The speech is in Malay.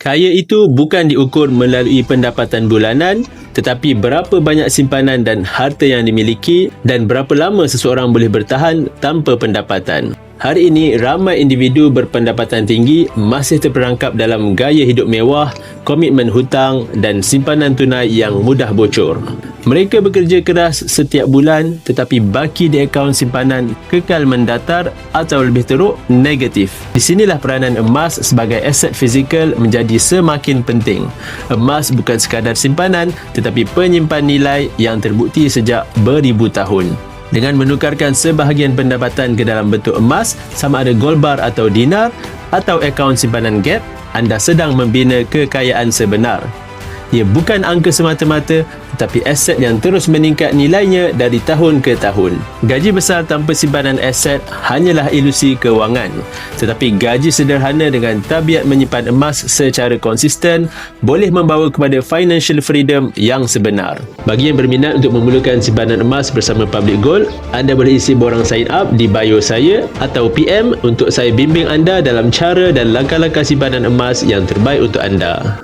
Kaya itu bukan diukur melalui pendapatan bulanan, tetapi berapa banyak simpanan dan harta yang dimiliki dan berapa lama seseorang boleh bertahan tanpa pendapatan. Hari ini, ramai individu berpendapatan tinggi masih terperangkap dalam gaya hidup mewah, komitmen hutang dan simpanan tunai yang mudah bocor. Mereka bekerja keras setiap bulan tetapi baki di akaun simpanan kekal mendatar atau lebih teruk, negatif. Di sinilah peranan emas sebagai aset fizikal menjadi semakin penting. Emas bukan sekadar simpanan tetapi penyimpan nilai yang terbukti sejak beribu tahun. Dengan menukarkan sebahagian pendapatan ke dalam bentuk emas, sama ada gold bar atau dinar atau akaun simpanan Gap, anda sedang membina kekayaan sebenar. Ia bukan angka semata-mata tetapi aset yang terus meningkat nilainya dari tahun ke tahun. Gaji besar tanpa simpanan aset hanyalah ilusi kewangan. Tetapi gaji sederhana dengan tabiat menyimpan emas secara konsisten boleh membawa kepada financial freedom yang sebenar. Bagi yang berminat untuk memulakan simpanan emas bersama Public Gold, anda boleh isi borang sign up di bio saya atau PM untuk saya bimbing anda dalam cara dan langkah-langkah simpanan emas yang terbaik untuk anda.